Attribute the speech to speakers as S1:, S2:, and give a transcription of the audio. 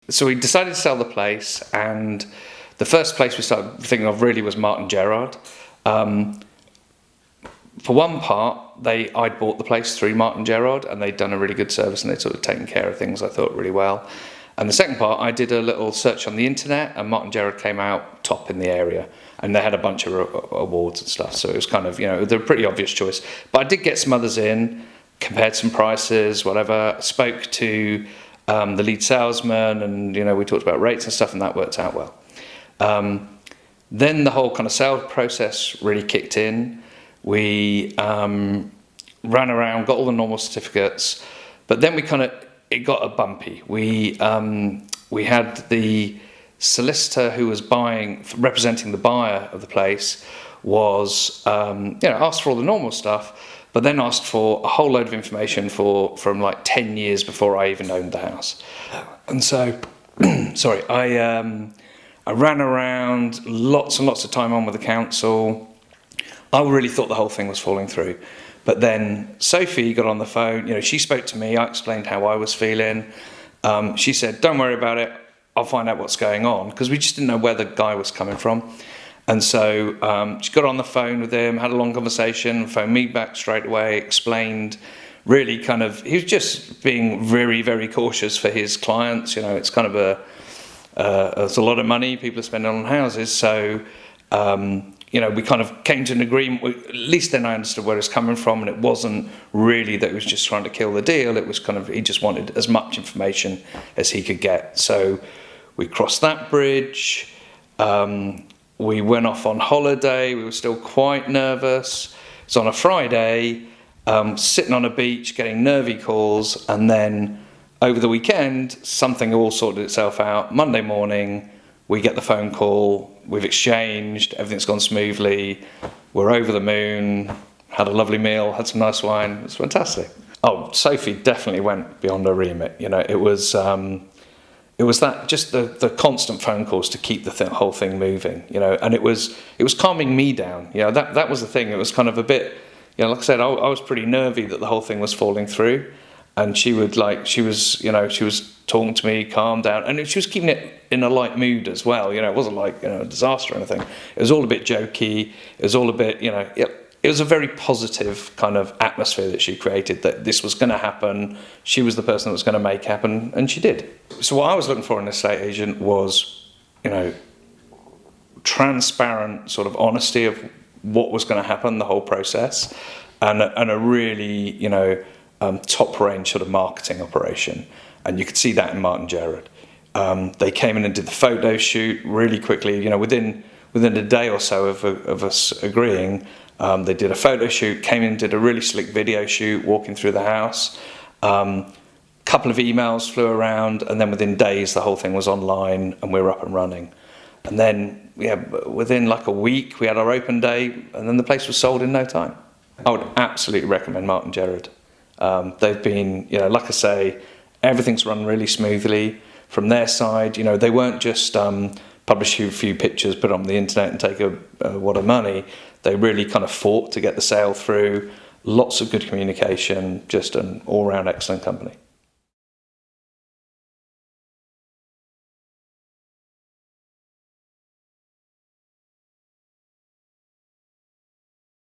S1: So we decided to sell the place, and the first place we started thinking of really was Martin Gerrard. For one part, I'd bought the place through Martin Gerrard, and they'd done a really good service, and they'd sort of taken care of things, I thought, really well. And the second part, I did a little search on the internet, and Martin Gerrard came out top in the area, and they had a bunch of awards and stuff. So it was kind of, they're a pretty obvious choice. But I did get some others in, compared some prices, whatever. Spoke to the lead salesman, and we talked about rates and stuff, and that worked out well. Then the whole kind of sales process really kicked in. We ran around, got all the normal certificates, but then it got a bumpy. We had the solicitor who was representing the buyer of the place was asked for all the normal stuff, but then asked for a whole load of information from like 10 years before I even owned the house. And so, sorry, I ran around, lots and lots of time on with the council. I really thought the whole thing was falling through. But then Sophie got on the phone, she spoke to me, I explained how I was feeling. She said, don't worry about it, I'll find out what's going on, because we just didn't know where the guy was coming from. And so she got on the phone with him, had a long conversation, phoned me back straight away, explained really he was just being very, very cautious for his clients. It's kind of it's a lot of money people are spending on houses. So, we kind of came to an agreement. At least then I understood where it's coming from, and it wasn't really that he was just trying to kill the deal. It was he just wanted as much information as he could get. So we crossed that bridge. We went off on holiday. We were still quite nervous. It's on a Friday, sitting on a beach, getting nervy calls, and then over the weekend, something all sorted itself out. Monday morning, we get the phone call, we've exchanged, everything's gone smoothly, we're over the moon, had a lovely meal, had some nice wine, it was fantastic. Oh, Sophie definitely went beyond her remit. It was that, just the constant phone calls to keep the whole thing moving, and it was calming me down. That was the thing. It was kind of a bit, like I said, I was pretty nervy that the whole thing was falling through, and she was talking to me, calm down, and she was keeping it in a light mood as well. It wasn't like a disaster or anything. It was all a bit jokey. It was all a bit, it was a very positive kind of atmosphere that she created, that this was going to happen. She was the person that was going to make it happen, and she did. So what I was looking for in an estate agent was, transparent sort of honesty of what was going to happen, the whole process, and a really, top range sort of marketing operation. And you could see that in Martin Gerrard. They came in and did the photo shoot really quickly. Within a day or so of us agreeing, they did a photo shoot, came in, did a really slick video shoot, walking through the house. Couple of emails flew around, and then within days the whole thing was online and we were up and running. And then within like a week we had our open day, and then the place was sold in no time. I would absolutely recommend Martin Gerrard. They've been, like I say, everything's run really smoothly from their side. They weren't just publish a few pictures, put it on the internet and take a wad of money. They really kind of fought to get the sale through. Lots of good communication, just an all-round excellent company.